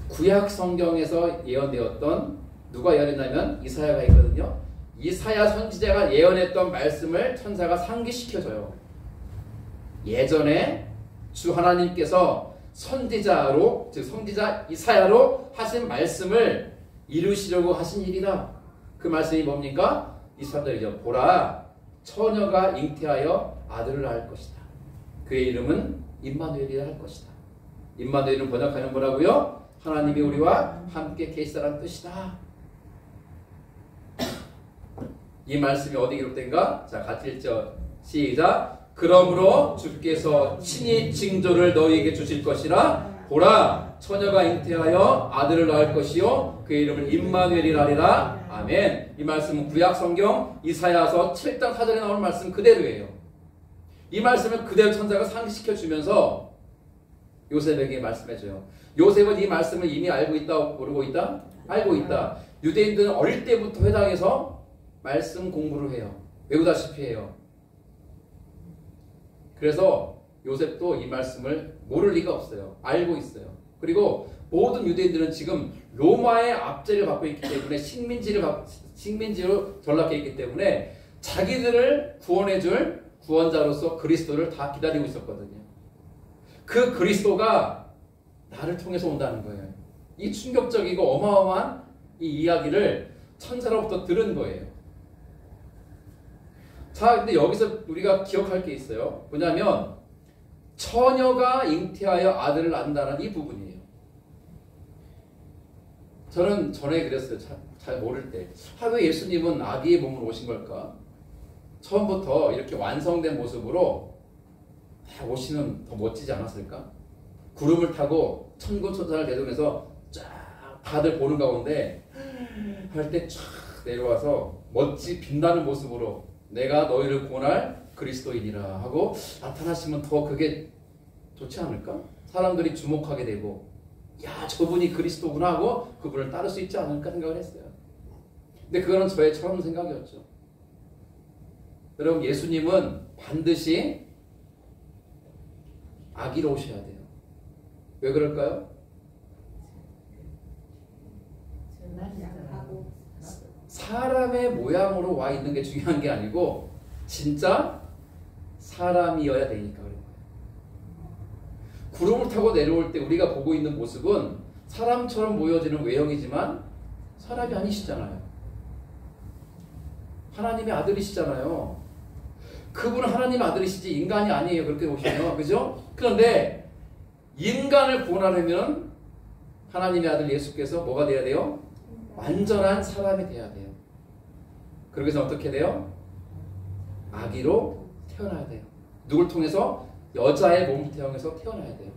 구약 성경에서 예언되었던, 누가 예언했냐면 이사야가 있거든요. 이사야 선지자가 예언했던 말씀을 천사가 상기시켜줘요. 예전에 주 하나님께서 선지자로, 즉 선지자 이사야로 하신 말씀을 이루시려고 하신 일이다. 그 말씀이 뭡니까? 23절이죠. 보라 처녀가 잉태하여 아들을 낳을 것이다. 그의 이름은 임마누엘이라 할 것이다. 임마누엘은 번역하는 뭐라고요? 하나님이 우리와 함께 계시다는 뜻이다. 이 말씀이 어디 기록된가? 자, 같이 읽죠. 시작. 그러므로 주께서 친히 징조를 너희에게 주실 것이라. 보라 처녀가 잉태하여 아들을 낳을 것이요 그의 이름을 임마누엘이라 하리라. 아멘. 이 말씀은 구약 성경 이사야서 7장 4절에 나오는 말씀 그대로예요. 이 말씀을 그대로 천사가 상기시켜 주면서 요셉에게 말씀해줘요. 요셉은 이 말씀을 이미 알고 있다, 모르고 있다? 알고 있다. 유대인들은 어릴 때부터 회당에서 말씀 공부를 해요. 외우다시피 해요. 그래서 요셉도 이 말씀을 모를 리가 없어요. 알고 있어요. 그리고 모든 유대인들은 지금 로마의 압제를 받고 있기 때문에 식민지로 전락해 있기 때문에 자기들을 구원해줄 구원자로서 그리스도를 다 기다리고 있었거든요. 그 그리스도가 나를 통해서 온다는 거예요. 이 충격적이고 어마어마한 이 이야기를 천사로부터 들은 거예요. 자, 근데 여기서 우리가 기억할 게 있어요. 뭐냐면 처녀가 잉태하여 아들을 낳는다는 이 부분이에요. 저는 전에 그랬어요. 잘 모를 때. 왜 예수님은 아기의 몸으로 오신 걸까? 처음부터 이렇게 완성된 모습으로 오시면 더 멋지지 않았을까? 구름을 타고 천군천사를 대동해서 쫙 다들 보는 가운데 할 때 쫙 내려와서 멋지 빛나는 모습으로 내가 너희를 구원할 그리스도인이라 하고 나타나시면 더 그게 좋지 않을까? 사람들이 주목하게 되고 야 저분이 그리스도구나 하고 그분을 따를 수 있지 않을까 생각을 했어요. 근데 그거는 저의 처음 생각이었죠. 여러분 예수님은 반드시 아기로 오셔야 돼요. 왜 그럴까요? 사람의 모양으로 와 있는 게 중요한 게 아니고 진짜 사람이어야 되니까 그런 거예요. 구름을 타고 내려올 때 우리가 보고 있는 모습은 사람처럼 보여지는 외형이지만 사람이 아니시잖아요. 하나님의 아들이시잖아요. 그분은 하나님의 아들이시지 인간이 아니에요. 그렇게 보시면 그죠? 그런데 인간을 구원하려면 하나님의 아들 예수께서 뭐가 돼야 돼요? 완전한 사람이 돼야 돼요. 그러기 위해서 어떻게 돼요? 아기로 태어나야 돼요. 누굴 통해서? 여자의 몸을 태어나서 태어나야 돼요.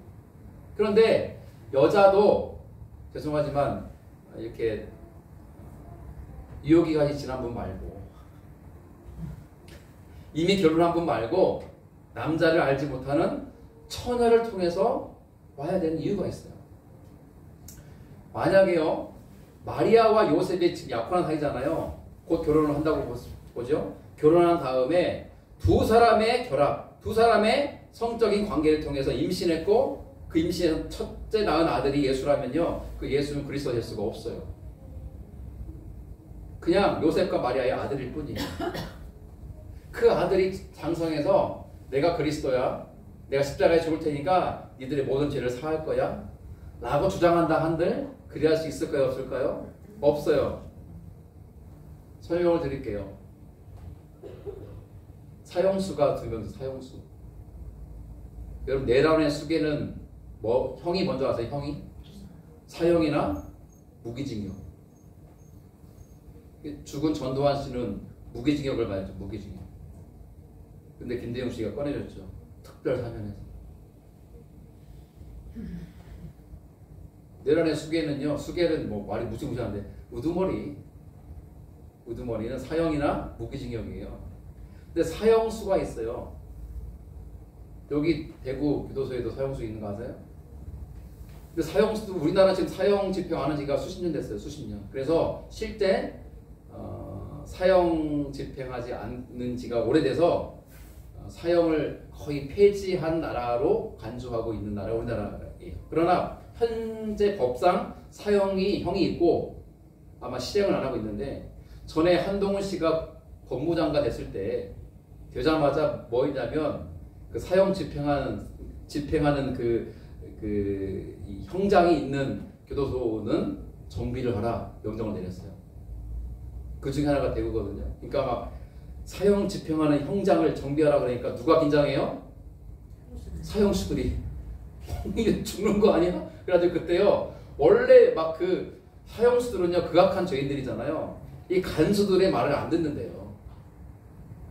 그런데 여자도 죄송하지만 이렇게 유효기간이 지난 분 말고 이미 결혼한 분 말고 남자를 알지 못하는 처녀를 통해서 와야 되는 이유가 있어요. 만약에요 마리아와 요셉이 지금 약혼한 사이잖아요. 곧 결혼을 한다고 보죠. 결혼한 다음에 두 사람의 결합, 두 사람의 성적인 관계를 통해서 임신했고 그 임신에서 첫째 낳은 아들이 예수라면요. 그 예수는 그리스도 될 수가 없어요. 그냥 요셉과 마리아의 아들일 뿐이에요. 그 아들이 장성해서 내가 그리스도야. 내가 십자가에 죽을 테니까 니들의 모든 죄를 사할 거야. 라고 주장한다 한들 그리할 수 있을까요? 없을까요? 없어요. 설명을 드릴게요. 사형수가 두 명, 사형수. 여러분 네란의 수계는 뭐 형이 먼저 와서 형이 사형이나 무기징역. 죽은 전두환 씨는 무기징역을 받았죠. 무기징역. 근데 김대중 씨가 꺼내줬죠. 특별 사면에서. 내란의 수계는요. 수계는 뭐 말이 무시무시한데 우두머리는 사형이나 무기징역이에요. 근데 사형수가 있어요. 여기 대구 교도소에도 사형수 있는 거 아세요? 근데 사형수도 우리나라 지금 사형 집행하는 지가 수십 년 됐어요. 수십 년. 그래서 실제 사형 집행하지 않는 지가 오래돼서 사형을 거의 폐지한 나라로 간주하고 있는 나라가 우리나라예요. 그러나 현재 법상 형이 있고 아마 실행을 안 하고 있는데 전에 한동훈 씨가 법무장관 됐을 때 되자마자 뭐였냐면 그 사형 집행하는 이 형장이 있는 교도소는 정비를 하라 명령을 내렸어요. 그 중에 하나가 대구거든요. 그러니까 막 사형 집행하는 형장을 정비하라 그러니까 누가 긴장해요? 사형수들이 죽는 거 아니야? 그래가지고 그때요 원래 막 그 사형수들은요 극악한 죄인들이잖아요. 이 간수들의 말을 안 듣는데요.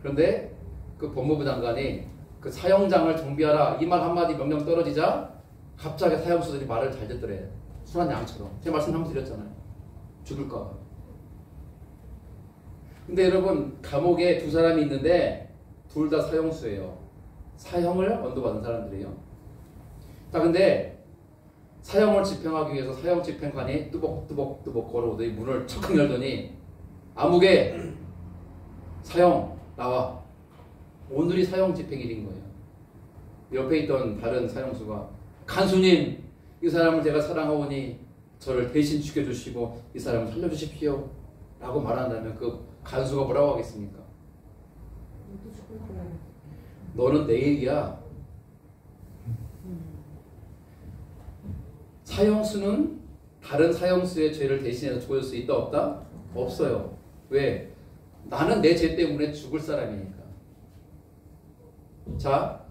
그런데 그 법무부 장관이 그 사형장을 정비하라 이 말 한마디 명령 떨어지자 갑자기 사형수들이 말을 잘 듣더래. 순한 양처럼. 제가 말씀 한번 드렸잖아요. 죽을까 봐. 근데 여러분 감옥에 두 사람이 있는데 둘 다 사형수예요. 사형을 언도받은 사람들이에요. 자 근데 사형을 집행하기 위해서 사형 집행관이 뚜벅뚜벅 걸어오더니 문을 척 열더니 아무개 사형 나와. 오늘이 사형 집행일인 거예요. 옆에 있던 다른 사형수가 간수님 이 사람을 제가 사랑하오니 저를 대신 죽여주시고 이 사람을 살려주십시오 라고 말한다면 그 간수가 뭐라고 하겠습니까? 너는 내 얘기야. 사형수는 다른 사형수의 죄를 대신해서 죽을 수 있다 없다? 없어요. 왜? 나는 내 죄 때문에 죽을 사람이니까. 자,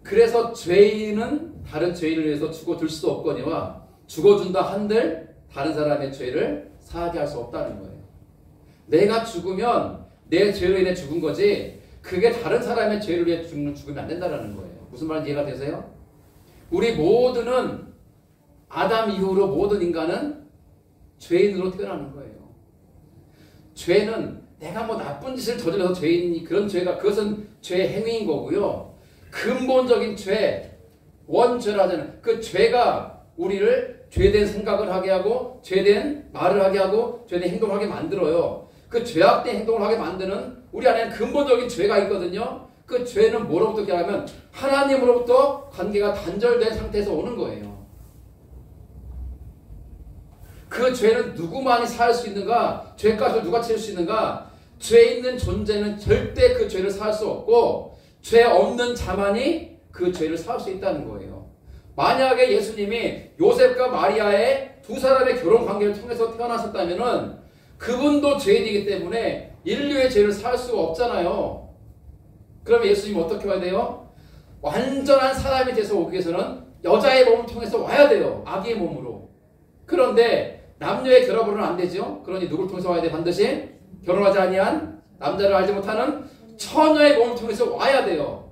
그래서 죄인은 다른 죄인을 위해서 죽어줄 수도 없거니와 죽어준다 한들 다른 사람의 죄를 사하게 할 수 없다는 거예요. 내가 죽으면 내 죄로 인해 죽은 거지 그게 다른 사람의 죄를 위해 죽으면 안 된다는 거예요. 무슨 말인지 이해가 되세요? 우리 모두는 아담 이후로 모든 인간은 죄인으로 태어나는 거예요. 죄는 내가 뭐 나쁜 짓을 저질러서 죄인이 그런 죄가 그것은 죄의 행위인 거고요. 근본적인 죄, 원죄라 하잖아요. 그 죄가 우리를 죄된 생각을 하게 하고 죄된 말을 하게 하고 죄된 행동을 하게 만들어요. 그 죄악된 행동을 하게 만드는 우리 안에는 근본적인 죄가 있거든요. 그 죄는 뭐로부터 하면 하나님으로부터 관계가 단절된 상태에서 오는 거예요. 그 죄는 누구만이 사할 수 있는가? 죄값을 누가 치를 수 있는가? 죄 있는 존재는 절대 그 죄를 사할 수 없고 죄 없는 자만이 그 죄를 사할 수 있다는 거예요. 만약에 예수님이 요셉과 마리아의 두 사람의 결혼 관계를 통해서 태어나셨다면은 그분도 죄인이기 때문에 인류의 죄를 사할 수가 없잖아요. 그러면 예수님은 어떻게 와야 돼요? 완전한 사람이 돼서 오기 위해서는 여자의 몸을 통해서 와야 돼요. 아기의 몸으로. 그런데 남녀의 결합으로는 안 되죠. 그러니 누구를 통해서 와야 돼? 반드시 결혼하지 아니한 남자를 알지 못하는 처녀의 몸을 통해서 와야 돼요.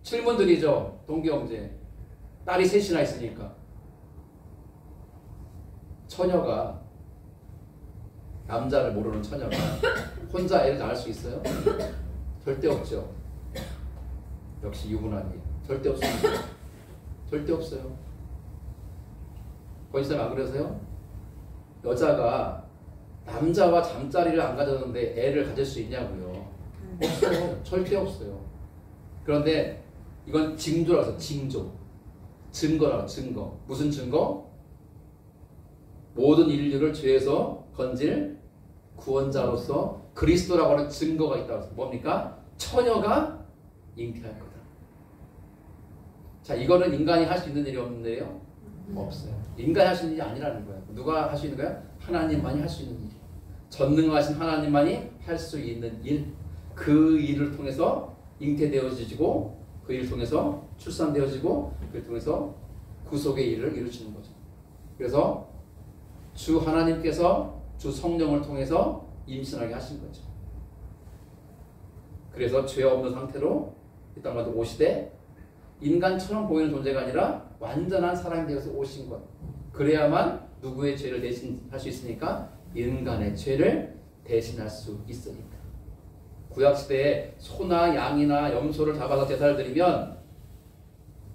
질문 드리죠. 동기형제. 딸이 셋이나 있으니까. 처녀가 남자를 모르는 처녀가 혼자 애를 낳을 수 있어요? 절대 없죠. 역시 유부남이 절대 없습니다. 절대 없어요. 권지사님 안 그러세요? 여자가 남자와 잠자리를 안 가졌는데 애를 가질 수 있냐고요? 없어요. 절대 없어요. 그런데 이건 징조라서 징조. 증거라고 증거. 무슨 증거? 모든 인류를 죄에서 건질 구원자로서 그리스도라고 하는 증거가 있다고 해서 뭡니까? 처녀가 잉태할 거다. 자, 이거는 인간이 할 수 있는 일이 없는데요? 없어요. 인간이 할 수 있는 일이 아니라는 거예요. 누가 할 수 있는 거야? 하나님만이 할 수 있는 일이에요. 전능하신 하나님만이 할 수 있는 일. 그 일을 통해서 잉태되어지고 그 일을 통해서 출산되어지고 그를 통해서 구속의 일을 이루시는 거죠. 그래서 주 하나님께서 주 성령을 통해서 임신하게 하신 거죠. 그래서 죄 없는 상태로 이 땅에 오시되 인간처럼 보이는 존재가 아니라 완전한 사람이 되어서 오신 것. 그래야만 누구의 죄를 대신할 수 있으니까 인간의 죄를 대신할 수 있으니까. 구약시대에 소나 양이나 염소를 잡아서 제사를 드리면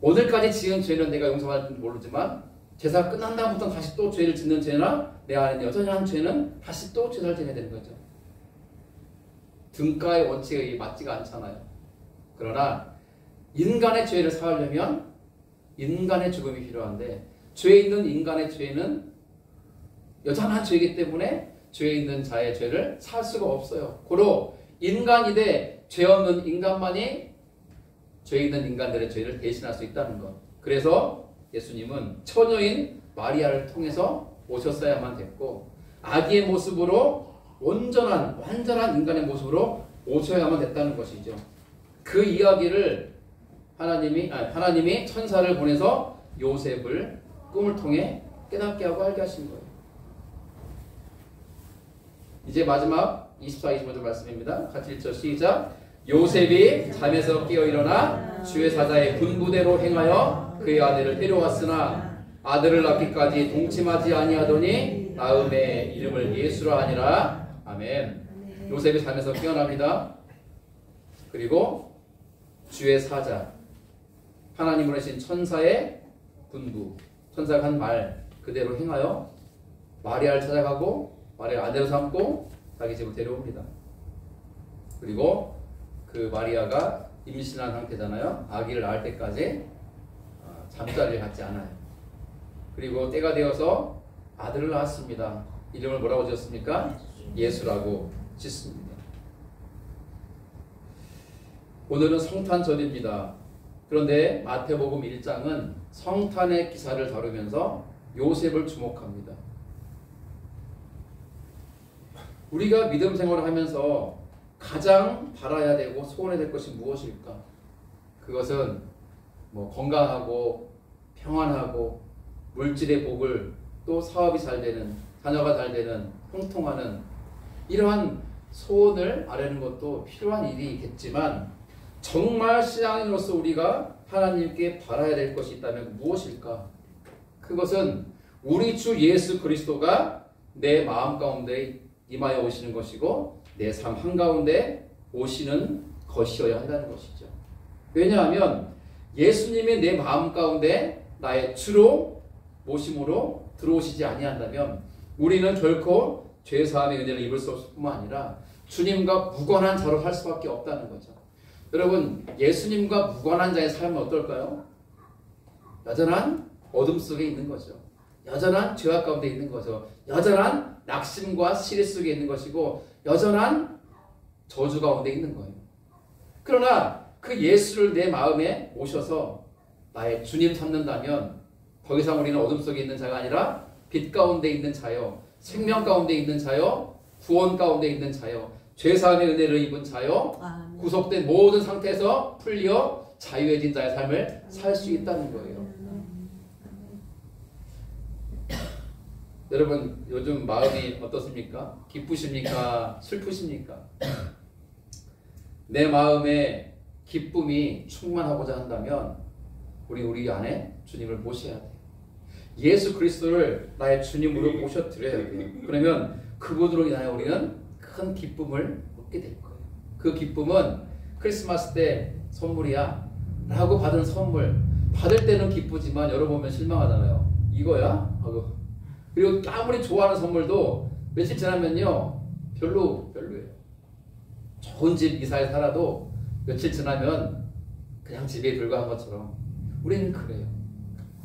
오늘까지 지은 죄는 내가 용서받을지 모르지만 제사가 끝난 다음부터 다시 또 죄를 짓는 죄나 내 안에 여전히 한 죄는 다시 또 제사를 지내야 되는 거죠. 등가의 원칙이 맞지가 않잖아요. 그러나 인간의 죄를 사하려면 인간의 죽음이 필요한데 죄 있는 인간의 죄는 여전한 죄이기 때문에 죄 있는 자의 죄를 살 수가 없어요. 고로 인간이 돼 죄 없는 인간만이 죄 있는 인간들의 죄를 대신할 수 있다는 것. 그래서 예수님은 처녀인 마리아를 통해서 오셨어야만 됐고 아기의 모습으로 완전한 인간의 모습으로 오셔야만 됐다는 것이죠. 그 이야기를 하나님이 천사를 보내서 요셉을 꿈을 통해 깨닫게 하고 알게 하신 거예요. 이제 마지막 24, 25절 말씀입니다. 같이 읽죠. 시작. 요셉이 잠에서 깨어 일어나 주의 사자의 분부대로 행하여 그의 아들을 데려왔으나 아들을 낳기까지 동침하지 아니하더니 다음에 이름을 예수라 하니라. 아멘. 요셉이 잠에서 깨어납니다. 그리고 주의 사자, 하나님 보내신 천사의 분부, 천사가 한 말 그대로 행하여 마리아를 찾아가고 마리아 아내로 삼고 자기 집으로 데려옵니다. 그리고 그 마리아가 임신한 상태잖아요. 아기를 낳을 때까지 잠자리를 갖지 않아요. 그리고 때가 되어서 아들을 낳았습니다. 이름을 뭐라고 지었습니까? 예수라고 짓습니다. 오늘은 성탄절입니다. 그런데 마태복음 1장은 성탄의 기사를 다루면서 요셉을 주목합니다. 우리가 믿음 생활을 하면서 가장 바라야 되고 소원해야 될 것이 무엇일까? 그것은 뭐 건강하고 평안하고 물질의 복을 또 사업이 잘 되는 자녀가 잘 되는 형통하는 이러한 소원을 아뢰는 것도 필요한 일이겠지만 정말 신앙인으로서 우리가 하나님께 바라야 될 것이 있다면 무엇일까? 그것은 우리 주 예수 그리스도가 내 마음 가운데 임하여 오시는 것이고 내 삶 한가운데 오시는 것이어야 한다는 것이죠. 왜냐하면 예수님이 내 마음 가운데 나의 주로 모심으로 들어오시지 아니한다면 우리는 결코 죄사함의 은혜를 입을 수 없을 뿐만 아니라 주님과 무관한 자로 살 수밖에 없다는 거죠. 여러분, 예수님과 무관한 자의 삶은 어떨까요? 여전한 어둠 속에 있는 거죠. 여전한 죄악 가운데 있는 거죠. 여전한 낙심과 시리 속에 있는 것이고 여전한 저주 가운데 있는 거예요. 그러나 그 예수를 내 마음에 모셔서 나의 주님 삼는다면 더 이상 우리는 어둠 속에 있는 자가 아니라 빛 가운데 있는 자요, 생명 가운데 있는 자요, 구원 가운데 있는 자요, 죄사함의 은혜를 입은 자요, 구속된 모든 상태에서 풀려 자유해진 자의 삶을 살 수 있다는 거예요. 여러분 요즘 마음이 어떻습니까? 기쁘십니까? 슬프십니까? 내 마음에 기쁨이 충만하고자 한다면 우리 안에 주님을 모셔야 돼요. 예수 그리스도를 나의 주님으로 모셔드려야 돼요. 그러면 그분으로 인하여 우리는 큰 기쁨을 얻게 될 거예요. 그 기쁨은 크리스마스 때 선물이야 라고 받은 선물, 받을 때는 기쁘지만 열어보면 실망하잖아요. 이거야? 하고. 그리고 아무리 좋아하는 선물도 며칠 지나면요 별로예요. 좋은 집 이사에 살아도 며칠 지나면 그냥 집에 불과한 것처럼 우리는 그래요.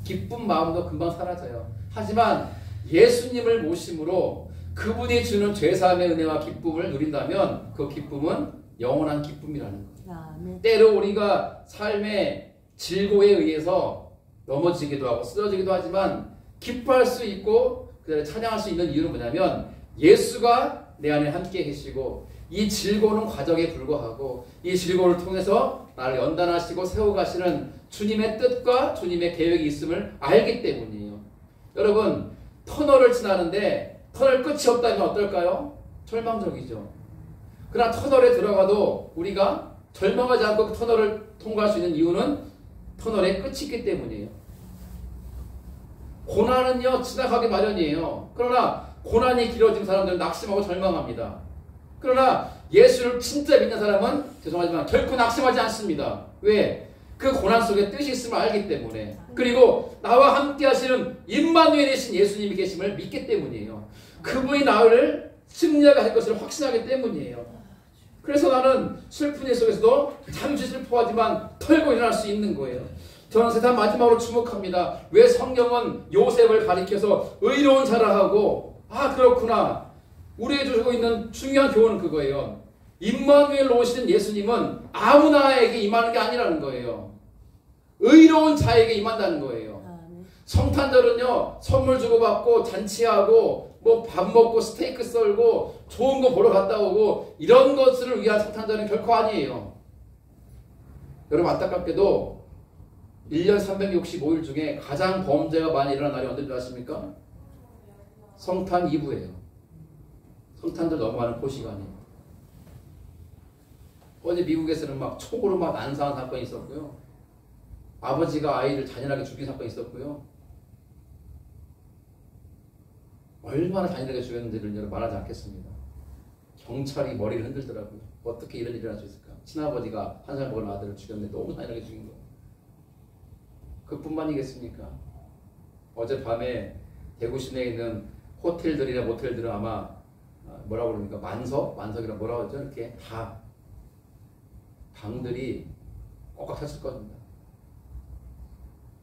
기쁜 마음도 금방 사라져요. 하지만 예수님을 모심으로 그분이 주는 죄사함의 은혜와 기쁨을 누린다면 그 기쁨은 영원한 기쁨이라는 거예요. 때로 우리가 삶의 질고에 의해서 넘어지기도 하고 쓰러지기도 하지만 기뻐할 수 있고 찬양할 수 있는 이유는 뭐냐면 예수가 내 안에 함께 계시고 이 즐거운 과정에 불과하고 이 즐거움을 통해서 나를 연단하시고 세워가시는 주님의 뜻과 주님의 계획이 있음을 알기 때문이에요. 여러분 터널을 지나는데 터널 끝이 없다면 어떨까요? 절망적이죠. 그러나 터널에 들어가도 우리가 절망하지 않고 그 터널을 통과할 수 있는 이유는 터널의 끝이 있기 때문이에요. 고난은요 지나가기 마련이에요. 그러나 고난이 길어진 사람들은 낙심하고 절망합니다. 그러나 예수를 진짜 믿는 사람은 죄송하지만 결코 낙심하지 않습니다. 왜? 그 고난 속에 뜻이 있음을 알기 때문에, 그리고 나와 함께 하시는 임마누엘이신 예수님이 계심을 믿기 때문이에요. 그분이 나를 승리하게 할 것을 확신하기 때문이에요. 그래서 나는 슬픈 일 속에서도 잠시 슬퍼하지만 털고 일어날 수 있는 거예요. 저는 세상 마지막으로 주목합니다. 왜 성경은 요셉을 가리켜서 의로운 자라 하고, 그렇구나. 우리에게 주고 있는 중요한 교훈은 그거예요. 임마누엘로 오시는 예수님은 아무나에게 임하는 게 아니라는 거예요. 의로운 자에게 임한다는 거예요. 성탄절은요 선물 주고받고 잔치하고 뭐 밥 먹고 스테이크 썰고 좋은 거 보러 갔다 오고 이런 것을 위한 성탄절은 결코 아니에요. 여러분 안타깝게도 1년 365일 중에 가장 범죄가 많이 일어난 날이 언제인지 아십니까? 성탄 이브예요. 성탄절 넘어가는 그 시간이에요. 어제 미국에서는 막 총으로 막 난사한 사건이 있었고요. 아버지가 아이를 잔인하게 죽인 사건이 있었고요. 얼마나 잔인하게 죽였는지를 말하지 않겠습니다. 경찰이 머리를 흔들더라고요. 어떻게 이런 일이 일어날 수 있을까? 친아버지가 한 살 먹은 아들을 죽였는데 너무 잔인하게 죽인 거예요. 그뿐만이겠습니까? 어젯밤에 대구 시내에 있는 호텔들이나 모텔들은 아마 뭐라고 그럽니까? 만석이라 뭐라고 하죠? 이렇게 다 방들이 꽉꽉 찼을 겁니다.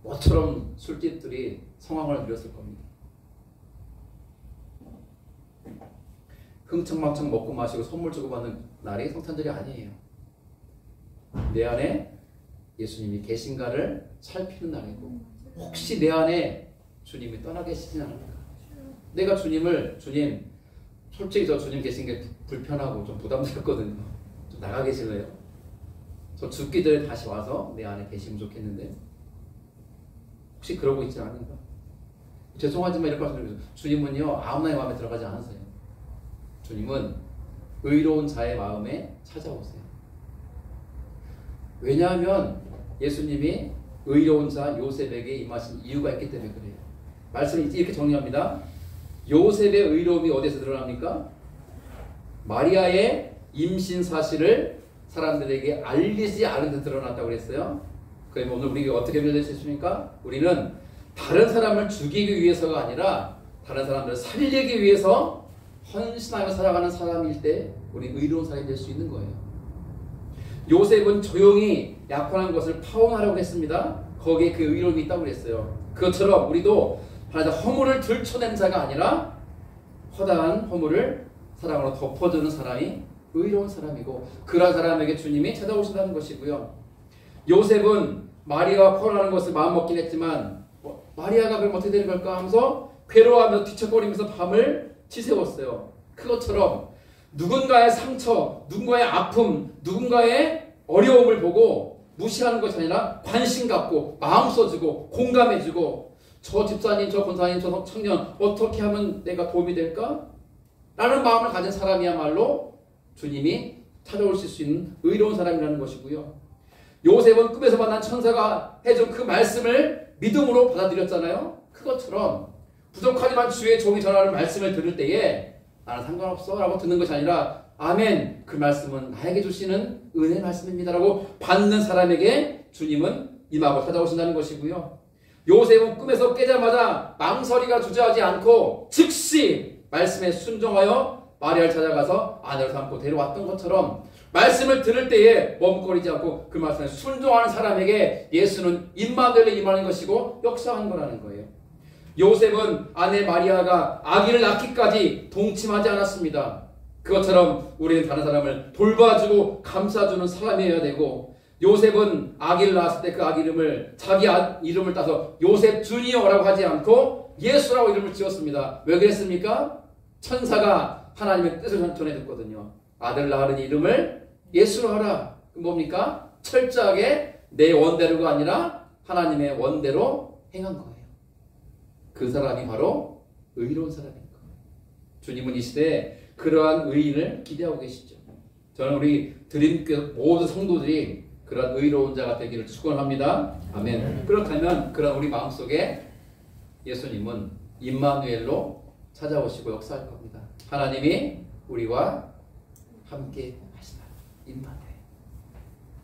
모처럼 술집들이 성황을 누렸을 겁니다. 흥청망청 먹고 마시고 선물 주고받는 날이 성탄절이 아니에요. 내 안에 예수님이 계신가를 살피는 날이고, 혹시 내 안에 주님이 떠나 계시진 않을까? 내가 주님, 솔직히 저 주님 계신 게 불편하고 좀 부담스럽거든요. 좀 나가 계실래요? 저 죽기 전에 다시 와서 내 안에 계시면 좋겠는데 혹시 그러고 있지 않은가? 죄송하지만 이렇게 말씀드리죠. 주님은요 아무나의 마음에 들어가지 않으세요. 주님은 의로운 자의 마음에 찾아오세요. 왜냐하면 예수님이 의로운 자 요셉에게 임하신 이유가 있기 때문에 그래요. 말씀을 이렇게 정리합니다. 요셉의 의로움이 어디에서 드러납니까? 마리아의 임신 사실을 사람들에게 알리지 않은 데 드러났다고 그랬어요. 그러면 오늘 우리가 어떻게 변화될 수 있습니까? 우리는 다른 사람을 죽이기 위해서가 아니라 다른 사람들을 살리기 위해서 헌신하며 살아가는 사람일 때 우리는 의로운 사람이 될 수 있는 거예요. 요셉은 조용히 약혼한 것을 파혼하려고 했습니다. 거기에 그 의로움이 있다고 그랬어요. 그것처럼 우리도 허물을 들춰낸 자가 아니라 허다한 허물을 사랑으로 덮어주는 사람이 의로운 사람이고 그러한 사람에게 주님이 찾아오신다는 것이고요. 요셉은 마리아와 포함하는 것을 마음먹긴 했지만 마리아가 그럼 어떻게 되는 걸까 하면서 괴로워하며 뒤척거리면서 밤을 지새웠어요. 그것처럼 누군가의 상처, 누군가의 아픔, 누군가의 어려움을 보고 무시하는 것이 아니라 관심 갖고 마음 써주고 공감해주고 저 집사님, 저 권사님, 저 청년 어떻게 하면 내가 도움이 될까? 라는 마음을 가진 사람이야말로 주님이 찾아오실 수 있는 의로운 사람이라는 것이고요. 요셉은 꿈에서 만난 천사가 해준 그 말씀을 믿음으로 받아들였잖아요. 그것처럼 부족하지만 주의 종이 전하는 말씀을 들을 때에 나는 상관없어 라고 듣는 것이 아니라 아멘, 그 말씀은 나에게 주시는 은혜 말씀입니다 라고 받는 사람에게 주님은 임하고 찾아오신다는 것이고요. 요셉은 꿈에서 깨자마자 망설이가 주저하지 않고 즉시 말씀에 순종하여 마리아를 찾아가서 아내로 삼고 데려왔던 것처럼 말씀을 들을 때에 머뭇거리지 않고 그 말씀에 순종하는 사람에게 예수는 임마누엘로 임하는 것이고 역사하는 거라는 거예요. 요셉은 아내 마리아가 아기를 낳기까지 동침하지 않았습니다. 그것처럼 우리는 다른 사람을 돌봐주고 감싸주는 사람이어야 되고 요셉은 아기를 낳았을 때 그 아기 이름을 자기 이름을 따서 요셉 주니어라고 하지 않고 예수라고 이름을 지었습니다. 왜 그랬습니까? 천사가 하나님의 뜻을 전해 듣거든요. 아들 낳으니 이름을 예수로 하라. 뭡니까? 철저하게 내 원대로가 아니라 하나님의 원대로 행한 거예요. 그 사람이 바로 의로운 사람인 거예요. 주님은 이 시대에 그러한 의인을 기대하고 계시죠. 저는 우리 드림교회 모든 성도들이 그러한 의로운 자가 되기를 축원합니다. 아멘. 그렇다면 그런 우리 마음속에 예수님은 임마누엘로 찾아오시고 역사할 겁니다. 하나님이 우리와 함께 하시다. 임마누엘.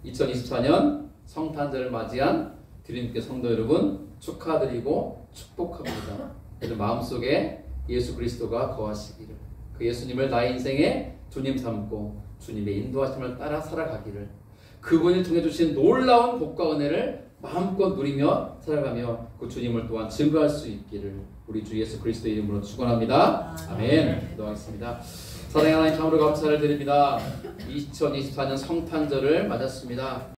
2024년 성탄절을 맞이한 드림교회 성도 여러분 축하드리고 축복합니다. 여러분 마음속에 예수 그리스도가 거하시기를, 그 예수님을 나의 인생의 주님 삼고 주님의 인도하심을 따라 살아가기를, 그분을 통해 주신 놀라운 복과 은혜를 마음껏 누리며 살아가며 그 주님을 또한 증거할 수 있기를 우리 주 예수 그리스도의 이름으로 축원합니다. 아멘. 기도하겠습니다. 사랑하는 하나님, 참으로 감사를 드립니다. 2024년 성탄절을 맞았습니다.